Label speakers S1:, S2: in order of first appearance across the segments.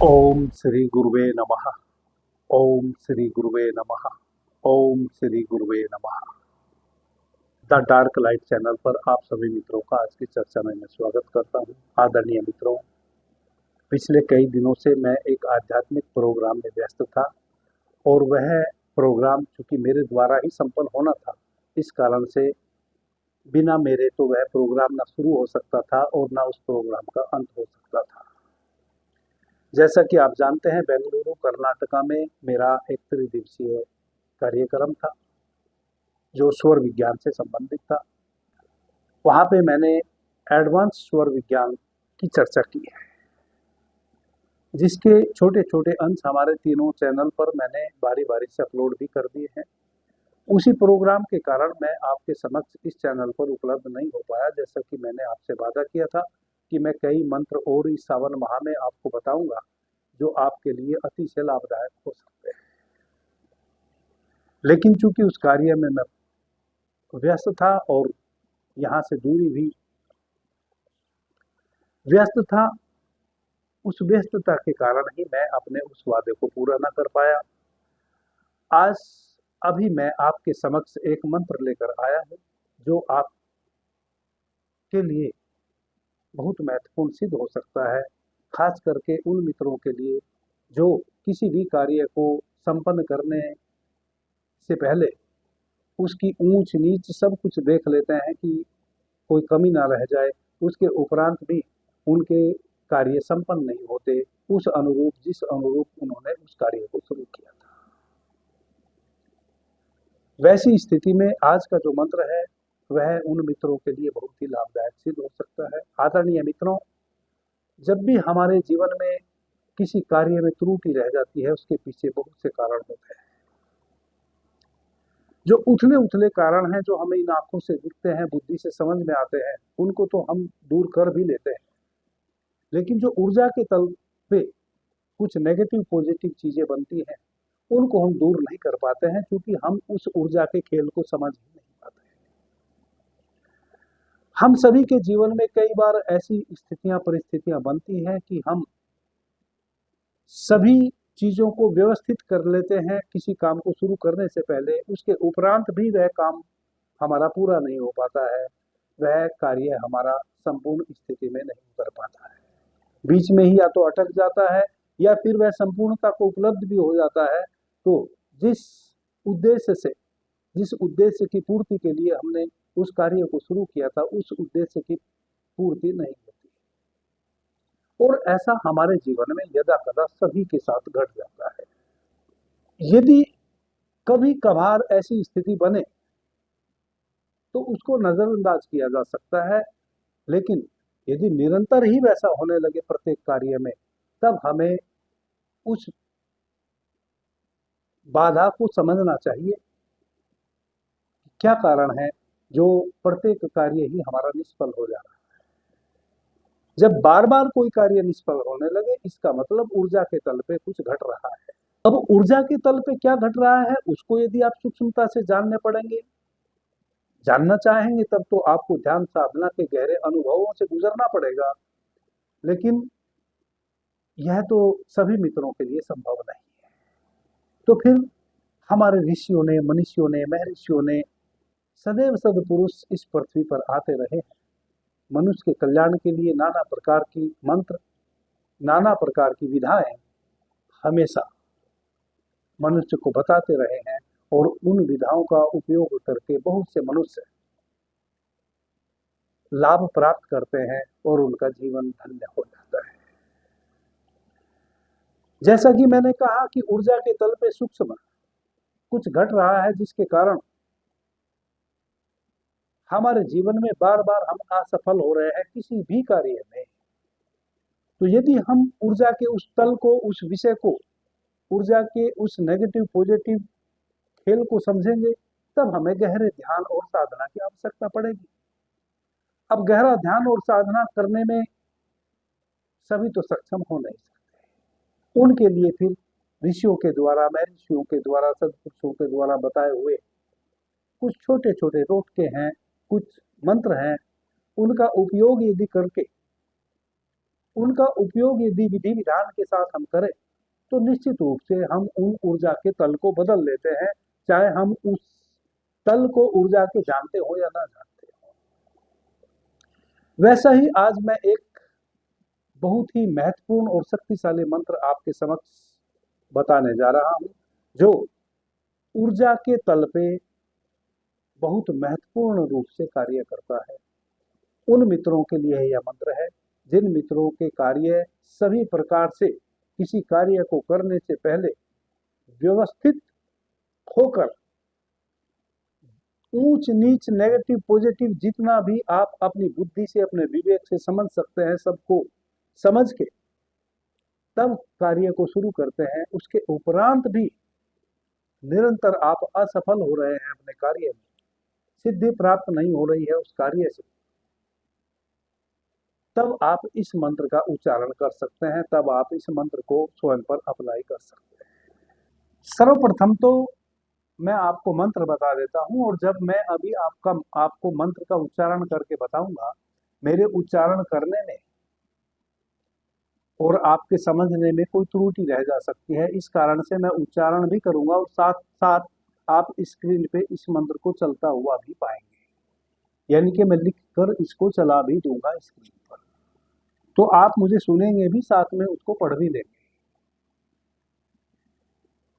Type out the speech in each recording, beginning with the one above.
S1: ओम श्री गुरुवे नमः। ओम श्री गुरुवे नमः। ओम श्री गुरुवे नमः। द डार्क लाइट चैनल पर आप सभी मित्रों का आज की चर्चा में मैं स्वागत करता हूं। आदरणीय मित्रों, पिछले कई दिनों से मैं एक आध्यात्मिक प्रोग्राम में व्यस्त था और वह प्रोग्राम चूंकि मेरे द्वारा ही संपन्न होना था, इस कारण से बिना मेरे तो वह प्रोग्राम ना शुरू हो सकता था और ना उस प्रोग्राम का अंत हो सकता था। जैसा कि आप जानते हैं, बेंगलुरु कर्नाटका में मेरा एक त्रिदिवसीय कार्यक्रम था जो स्वर विज्ञान से संबंधित था। वहां पे मैंने एडवांस स्वर विज्ञान की चर्चा की है, जिसके छोटे छोटे अंश हमारे तीनों चैनल पर मैंने बारी बारी से अपलोड भी कर दिए हैं। उसी प्रोग्राम के कारण मैं आपके समक्ष इस चैनल पर उपलब्ध नहीं हो पाया, जैसा कि मैंने आपसे वादा किया था कि मैं कई मंत्र और इस सावन माह में आपको बताऊंगा जो आपके लिए अतिशय लाभदायक हो सकते हैं। लेकिन चूंकि उस कार्य में मैं व्यस्त था और यहाँ से दूरी भी व्यस्त था, उस व्यस्तता के कारण ही मैं अपने उस वादे को पूरा न कर पाया। आज अभी मैं आपके समक्ष एक मंत्र लेकर आया हूँ जो आपके लिए बहुत महत्वपूर्ण सिद्ध हो सकता है, खास करके उन मित्रों के लिए जो किसी भी कार्य को संपन्न करने से पहले उसकी ऊंच नीच सब कुछ देख लेते हैं कि कोई कमी ना रह जाए। उसके उपरांत भी उनके कार्य संपन्न नहीं होते उस अनुरूप जिस अनुरूप उन्होंने उस कार्य को शुरू किया था। वैसी स्थिति में आज का जो मंत्र है वह उन मित्रों के लिए बहुत ही लाभदायक सिद्ध हो सकता है। आदरणीय मित्रों, जब भी हमारे जीवन में किसी कार्य में त्रुटि रह जाती है, उसके पीछे बहुत से कारण होते हैं। जो उथले उथले कारण हैं जो हमें इन आंखों से दिखते हैं, बुद्धि से समझ में आते हैं, उनको तो हम दूर कर भी लेते हैं। लेकिन जो ऊर्जा के तल पे कुछ नेगेटिव पॉजिटिव चीजें बनती हैं, उनको हम दूर नहीं कर पाते हैं, क्योंकि हम उस ऊर्जा के खेल को समझ ही नहीं पाते। हम सभी के जीवन में कई बार ऐसी स्थितियां परिस्थितियां बनती हैं कि हम सभी चीजों को व्यवस्थित कर लेते हैं किसी काम को शुरू करने से पहले, उसके उपरांत भी वह काम हमारा पूरा नहीं हो पाता है, वह कार्य हमारा संपूर्ण स्थिति में नहीं उतर पाता है, बीच में ही या तो अटक जाता है या फिर वह संपूर्णता को उपलब्ध भी हो जाता है। तो उद्देश्य से जिस उद्देश्य की पूर्ति के लिए हमने उस कार्य को शुरू किया था, उस उद्देश्य की पूर्ति नहीं होती। और ऐसा हमारे जीवन में यदा कदा सभी के साथ घट जाता है। यदि कभी कभार ऐसी स्थिति बने तो उसको नजरअंदाज किया जा सकता है, लेकिन यदि निरंतर ही वैसा होने लगे प्रत्येक कार्य में, तब हमें उस बाधा को समझना चाहिए क्या कारण है जो प्रत्येक कार्य ही हमारा निष्फल हो जा रहा है। जब बार बार कोई कार्य निष्फल होने लगे, इसका मतलब ऊर्जा के तल पे कुछ घट रहा है। अब ऊर्जा के तल पे क्या घट रहा है उसको यदि आप सूक्ष्मता से जानना चाहेंगे, तब तो आपको ध्यान साधना के गहरे अनुभवों से गुजरना पड़ेगा। लेकिन यह तो सभी मित्रों के लिए संभव नहीं है। तो फिर हमारे ऋषियों ने, मनुष्यों ने, महर्षियों ने सदैव सदपुरुष इस पृथ्वी पर आते रहे हैं। मनुष्य के कल्याण के लिए नाना प्रकार की मंत्र, नाना प्रकार की विधाएं हमेशा मनुष्य को बताते रहे हैं, और उन विधाओं का उपयोग करके बहुत से मनुष्य लाभ प्राप्त करते हैं और उनका जीवन धन्य हो जाता है। जैसा कि मैंने कहा कि ऊर्जा के तल पे सूक्ष्म कुछ घट रहा है, जिसके कारण हमारे जीवन में बार बार हम असफल हो रहे हैं किसी भी कार्य में। तो यदि हम ऊर्जा के उस तल को, उस विषय को, ऊर्जा के उस नेगेटिव पॉजिटिव खेल को समझेंगे, तब हमें गहरे ध्यान और साधना की आवश्यकता पड़ेगी। अब गहरा ध्यान और साधना करने में सभी तो सक्षम हो नहीं सकते। उनके लिए फिर ऋषियों के द्वारा, महर्षियों के द्वारा, सदपुरुषों के द्वारा बताए हुए कुछ छोटे छोटे टोटके हैं, कुछ मंत्र हैं, उनका उपयोग यदि करके उनका उपयोग यदि विधि विधान के साथ हम करें तो निश्चित रूप से हम उन ऊर्जा के तल को बदल लेते हैं, चाहे हम उस तल को ऊर्जा के जानते हो या ना जानते हो। वैसा ही आज मैं एक बहुत ही महत्वपूर्ण और शक्तिशाली मंत्र आपके समक्ष बताने जा रहा हूं, जो ऊर्जा के तल पे बहुत महत्वपूर्ण रूप से कार्य करता है। उन मित्रों के लिए यह मंत्र है जिन मित्रों के कार्य सभी प्रकार से किसी कार्य को करने से पहले व्यवस्थित होकर ऊंच नीच नेगेटिव पॉजिटिव जितना भी आप अपनी बुद्धि से अपने विवेक से समझ सकते हैं सबको समझ के तब कार्य को शुरू करते हैं। उसके उपरांत भी निरंतर आप असफल हो रहे हैं, अपने कार्य में सिद्धि प्राप्त नहीं हो रही है उस कार्य से, तब आप इस मंत्र का उच्चारण कर सकते हैं, तब आप इस मंत्र को स्वयं पर अप्लाई कर सकते हैं। सर्वप्रथम तो मैं आपको मंत्र बता देता हूं, और जब मैं अभी आपको मंत्र का उच्चारण करके बताऊंगा, मेरे उच्चारण करने में और आपके समझने में कोई त्रुटि रह जा सकती है। इस कारण से मैं उच्चारण भी करूंगा और साथ साथ आप स्क्रीन पे इस मंत्र को चलता हुआ भी पाएंगे, यानी कि मैं लिख कर इसको चला भी दूंगा स्क्रीन पर, तो आप मुझे सुनेंगे भी, साथ में उसको पढ़ भी लेंगे।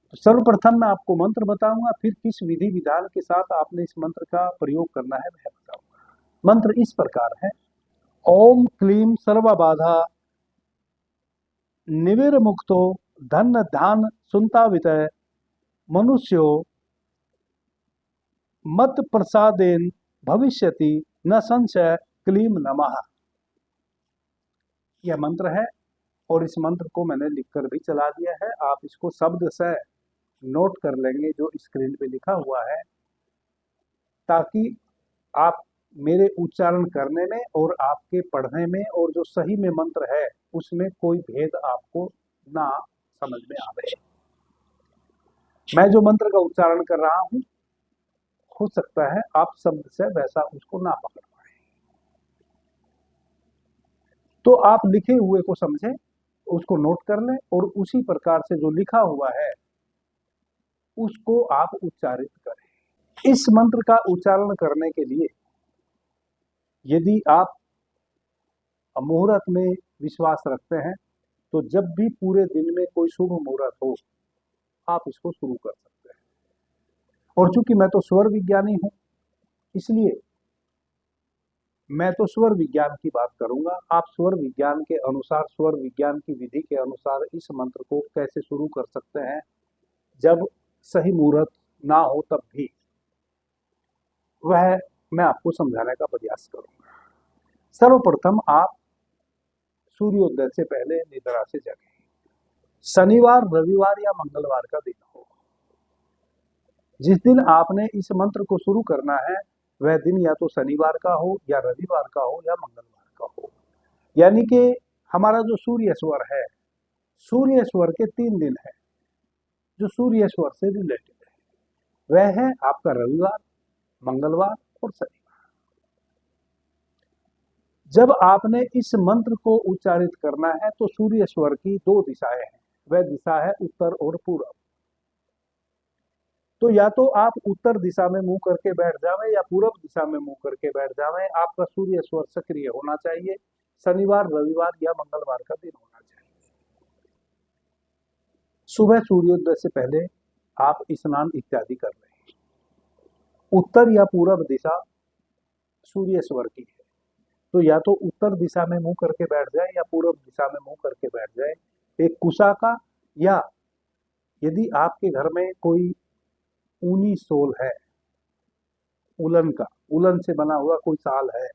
S1: तो सर्वप्रथम मैं आपको मंत्र बताऊंगा, फिर किस विधि विधान के साथ आपने इस मंत्र का प्रयोग करना है वह बताऊंगा। मंत्र इस प्रकार है: ओम क्लीम सर्वबाधा निविर्मुक्तो धन ध्यान सुनतावित मनुष्यो मत प्रसादेन भविष्यति न संशय क्लीम नमः। यह मंत्र है और इस मंत्र को मैंने लिखकर भी चला दिया है। आप इसको शब्द से नोट कर लेंगे जो स्क्रीन पे लिखा हुआ है, ताकि आप मेरे उच्चारण करने में और आपके पढ़ने में और जो सही में मंत्र है उसमें कोई भेद आपको ना समझ में आवे। मैं जो मंत्र का उच्चारण कर रहा हूं, हो सकता है आप शब्द से वैसा उसको ना पकड़ पाए, तो आप लिखे हुए को समझें, उसको नोट कर लें और उसी प्रकार से जो लिखा हुआ है उसको आप उच्चारित करें। इस मंत्र का उच्चारण करने के लिए यदि आप मुहूर्त में विश्वास रखते हैं तो जब भी पूरे दिन में कोई शुभ मुहूर्त हो आप इसको शुरू कर सकते हैं। और चूंकि मैं तो स्वर विज्ञानी हूं, इसलिए मैं तो स्वर विज्ञान की बात करूंगा। आप स्वर विज्ञान के अनुसार, स्वर विज्ञान की विधि के अनुसार इस मंत्र को कैसे शुरू कर सकते हैं जब सही मुहूर्त ना हो तब भी, वह मैं आपको समझाने का प्रयास करूंगा। सर्वप्रथम आप सूर्योदय से पहले निद्रा से जगें। शनिवार, रविवार या मंगलवार का दिन हो, जिस दिन आपने इस मंत्र को शुरू करना है वह दिन या तो शनिवार का हो या रविवार का हो या मंगलवार का हो। यानी कि हमारा जो सूर्य स्वर है, सूर्य स्वर के 3 दिन है जो सूर्य स्वर से रिलेटेड है, वह है आपका रविवार, मंगलवार और शनिवार। जब आपने इस मंत्र को उच्चारित करना है तो सूर्य स्वर की 2 दिशाएं हैं, वह दिशा है उत्तर और पूर्व। तो या तो आप उत्तर दिशा में मुंह करके बैठ जावें या पूर्व दिशा में मुंह करके बैठ जावें, आपका सूर्य स्वर सक्रिय होना चाहिए। शनिवार, रविवार या मंगलवार का दिन होना चाहिए। सुबह सूर्योदय से पहले आप स्नान इत्यादि कर लें। उत्तर या पूर्व दिशा सूर्य स्वर की है, तो या तो उत्तर दिशा में मुंह करके बैठ जाए या पूर्व दिशा में मुंह करके बैठ जाए। एक कुशा का, या यदि आपके घर में कोई ऊनी सोल है, उलन का, उलन से बना हुआ कोई साल है,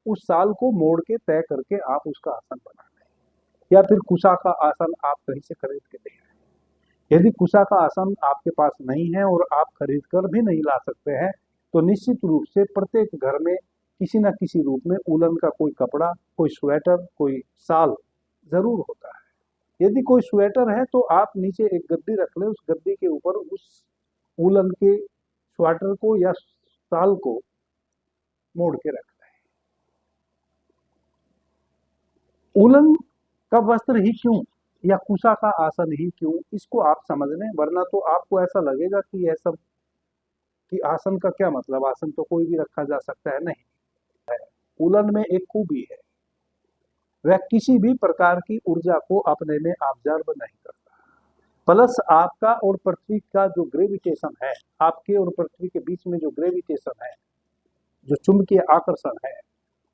S1: उस साल को मोड़ के तय करके आप उसका आसन बना लें, या फिर कुशा का आसन आप कहीं से खरीद के ले आए। यदि कुशा का आसन आपके पास नहीं है और आप खरीद कर भी नहीं ला सकते हैं तो निश्चित रूप से प्रत्येक घर में किसी न किसी रूप में उलन का कोई कपड़ा, कोई स्वेटर, कोई शाल जरूर होता है। यदि कोई स्वेटर है तो आप नीचे एक गद्दी रख लें, उस गद्दी के ऊपर उस उलन के स्वेटर को या शाल को मोड़ के रख लें। उलन का वस्त्र ही क्यों या कुशा का आसन ही क्यों, इसको आप समझ लें, वरना तो आपको ऐसा लगेगा कि यह सब कि आसन का क्या मतलब, आसन तो कोई भी रखा जा सकता है। नहीं, उलन में एक खूबी है, वह किसी भी प्रकार की ऊर्जा को अपने में ऑब्जर्व नहीं करता। प्लस आपका और पृथ्वी का जो ग्रेविटेशन है, आपके और पृथ्वी के बीच में जो ग्रेविटेशन है, जो चुंबकीय आकर्षण है,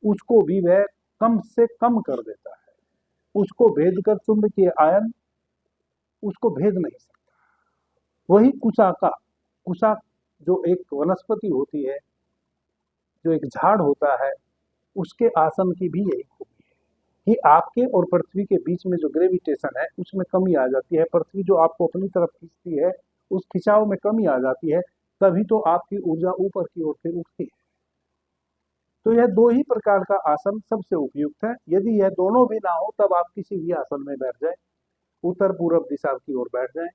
S1: उसको भी वह कम से कम कर देता है। उसको भेद कर चुंबकीय आयन उसको भेद नहीं सकता। वही कुशा जो एक वनस्पति होती है, जो एक झाड़ होता है, उसके आसन की भी यही खूबी है कि आपके और पृथ्वी के बीच में जो ग्रेविटेशन है उसमें कमी आ जाती है। पृथ्वी जो आपको अपनी तरफ खींचती है, उस खिंचाव में कमी आ जाती है, तभी तो आपकी ऊर्जा ऊपर की ओर फिर उठती है। तो यह दो ही प्रकार का आसन सबसे उपयुक्त है। यदि यह दोनों भी ना हो तब आप किसी भी आसन में बैठ जाए, उत्तर पूर्व दिशा की ओर बैठ जाए,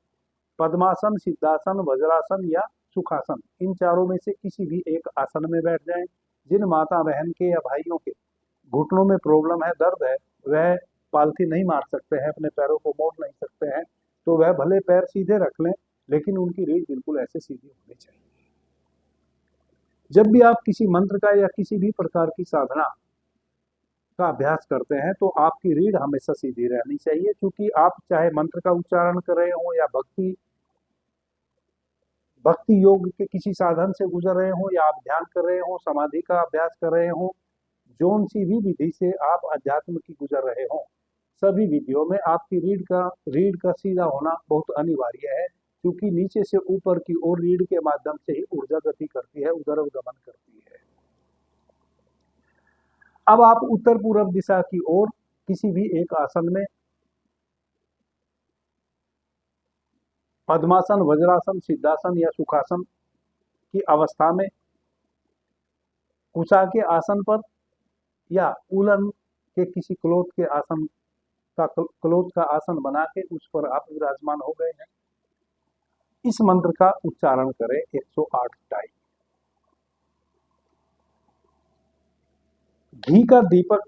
S1: पद्मासन, सिद्धासन, वज्रासन या सुखासन, इन चारों में से किसी भी एक आसन में बैठ जाएं। जिन माता बहन के या भाइयों के घुटनों में प्रॉब्लम है, दर्द है, वह पालथी नहीं मार सकते हैं, अपने पैरों को मोड़ नहीं सकते हैं, तो वह भले पैर सीधे रख लें, लेकिन उनकी रीढ़ बिल्कुल ऐसे सीधी होनी चाहिए। जब भी आप किसी मंत्र का या किसी भी प्रकार की साधना का अभ्यास करते हैं तो आपकी रीढ़ हमेशा सीधी रहनी चाहिए, क्योंकि आप चाहे मंत्र का उच्चारण कर रहे हो या भक्ति योग के किसी साधन से गुजर रहे हो, या आप ध्यान कर रहे हो, समाधि का अभ्यास कर रहे हो, जोन सी भी विधि से आप अध्यात्म की गुजर रहे हो, सभी विधियों में आपकी रीढ़ का सीधा होना बहुत अनिवार्य है, क्योंकि नीचे से ऊपर की ओर रीढ़ के माध्यम से ही ऊर्जा गति करती है, उदर गमन करती है। अब आप उत्तर पूर्व दिशा की ओर किसी भी एक आसन में, पद्मासन, वज्रासन, सिद्धासन या सुखासन की अवस्था में, कुशा के आसन पर या उलन के किसी क्लोथ का आसन बना के उस पर आप विराजमान हो गए हैं। इस मंत्र का उच्चारण करें 108 टाइम। घी का दीपक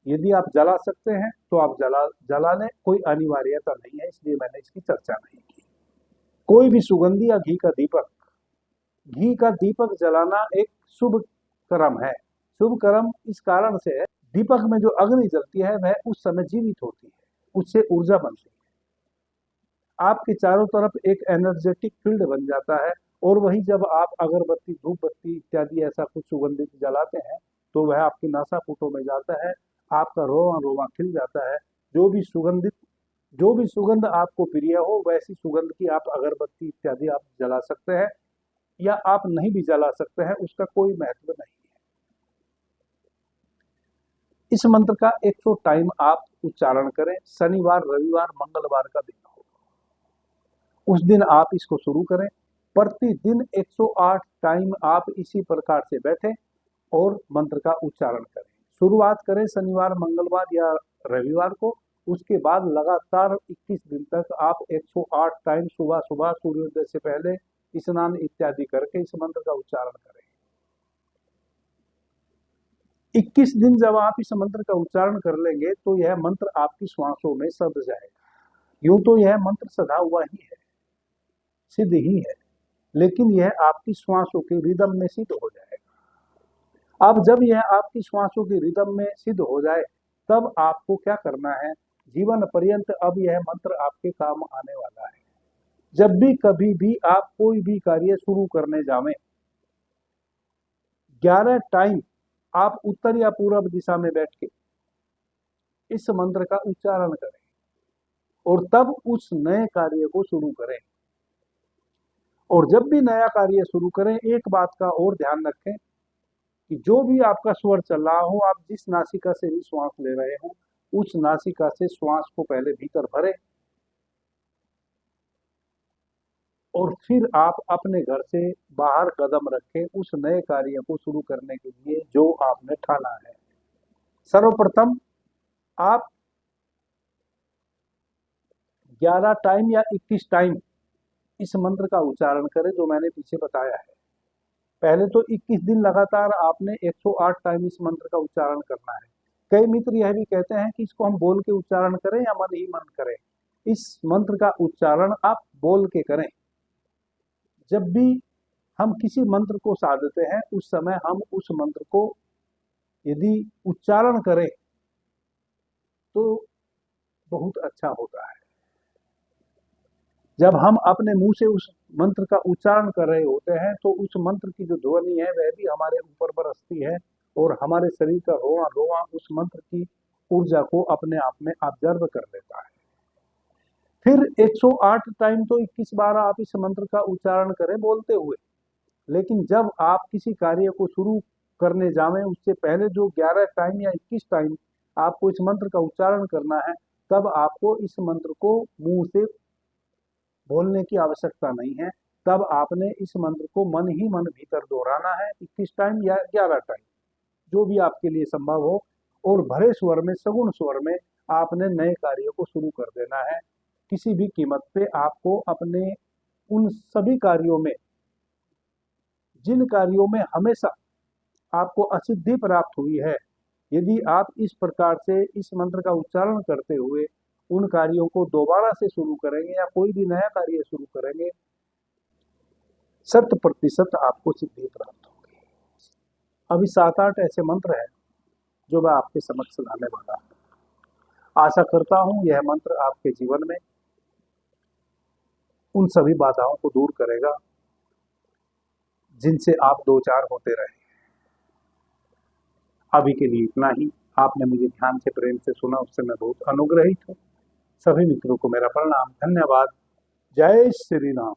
S1: यदि आप जला सकते हैं तो आप जला लें, कोई अनिवार्यता नहीं है, इसलिए मैंने इसकी चर्चा नहीं की। कोई भी सुगंधी या घी का दीपक जलाना एक शुभ कर्म है। शुभ कर्म इस कारण से है, दीपक में जो अग्नि जलती है वह उस समय जीवित होती है, उससे ऊर्जा बनती है, आपके चारों तरफ एक एनर्जेटिक फील्ड बन जाता है। और वही जब आप अगरबत्ती, धूप बत्ती इत्यादि ऐसा कुछ सुगंधित जलाते हैं तो वह आपकी नासापुटों में जाता है, आपका रोवा रोवा खिल जाता है। जो भी सुगंध आपको प्रिय हो वैसी सुगंध की आप अगरबत्ती इत्यादि आप जला सकते हैं, या आप नहीं भी जला सकते हैं, उसका कोई महत्व नहीं है। इस मंत्र का 100 टाइम आप उच्चारण करें। शनिवार, रविवार, मंगलवार का दिन हो, उस दिन आप इसको शुरू करें। प्रतिदिन 108 टाइम आप इसी प्रकार से बैठे और मंत्र का उच्चारण करें। शुरुआत करें शनिवार, मंगलवार या रविवार को, उसके बाद लगातार 21 दिन तक आप 108 टाइम सुबह सुबह सूर्योदय से पहले स्नान इत्यादि करके इस मंत्र का उच्चारण करें। 21 दिन जब आप इस मंत्र का उच्चारण कर लेंगे तो यह मंत्र आपकी श्वासों में सद जाएगा। यूं तो यह मंत्र सदा हुआ ही है, सिद्ध ही है, लेकिन यह आपकी श्वासों के रिदम में सिद्ध हो जाएगा। अब जब यह आपकी श्वासों के रिदम में सिद्ध हो जाए तब आपको क्या करना है, जीवन पर्यंत अब यह मंत्र आपके काम आने वाला है। जब भी कभी भी आप कोई भी कार्य शुरू करने जावें, 11 टाइम आप उत्तर या पूर्व दिशा में बैठ के इस मंत्र का उच्चारण करें और तब उस नए कार्य को शुरू करें। और जब भी नया कार्य शुरू करें, एक बात का और ध्यान रखें कि जो भी आपका स्वर चल रहा हो, आप जिस नासिका से भी श्वास ले रहे हो, उस नासिका से श्वास को पहले भीतर भरें और फिर आप अपने घर से बाहर कदम रखें उस नए कार्य को शुरू करने के लिए जो आपने ठाना है। सर्वप्रथम आप 11 टाइम या 21 टाइम इस मंत्र का उच्चारण करें जो मैंने पीछे बताया है। पहले तो 21 दिन लगातार आपने 108 टाइम इस मंत्र का उच्चारण करना है। कई मित्र यह भी कहते हैं कि इसको हम बोल के उच्चारण करें या मन ही मन करें। इस मंत्र का उच्चारण आप बोल के करें। जब भी हम किसी मंत्र को साधते हैं उस समय हम उस मंत्र को यदि उच्चारण करें तो बहुत अच्छा होता है। जब हम अपने मुंह से उस मंत्र का उच्चारण कर रहे होते हैं तो उस मंत्र की जो ध्वनि है वह भी हमारे ऊपर बरसती है और हमारे शरीर का रोआ रोआ उस मंत्र की ऊर्जा को अपने आप में ऑब्जर्व कर लेता है। फिर 108 टाइम तो 21 बार आप इस मंत्र का उच्चारण करें बोलते हुए, लेकिन जब आप किसी कार्य को शुरू करने जावें उससे पहले जो 11 टाइम या 21 टाइम आपको इस मंत्र का उच्चारण करना है, तब आपको इस मंत्र को मुंह से बोलने की आवश्यकता नहीं है। तब आपने इस मंत्र को मन ही मन भीतर दोहराना है 21 टाइम या 11 टाइम, जो भी आपके लिए संभव हो, और भरे स्वर में, सगुण स्वर में आपने नए कार्य को शुरू कर देना है। किसी भी कीमत पे आपको अपने उन सभी कार्यों में, जिन कार्यों में हमेशा आपको असिद्धि प्राप्त हुई है, यदि आप इस प्रकार से इस मंत्र का उच्चारण करते हुए उन कार्यों को दोबारा से शुरू करेंगे या कोई भी नया कार्य शुरू करेंगे, 100% आपको सिद्धि प्राप्त होगी। अभी 7-8 ऐसे मंत्र हैं जो मैं आपके समक्ष लाने वाला हूं। आशा करता हूं यह मंत्र आपके जीवन में उन सभी बाधाओं को दूर करेगा जिनसे आप दो चार होते रहे। अभी के लिए इतना ही। आपने मुझे ध्यान से, प्रेम से सुना, उससे मैं बहुत अनुग्रहित हूँ। सभी मित्रों को मेरा प्रणाम, धन्यवाद। जय श्री राम।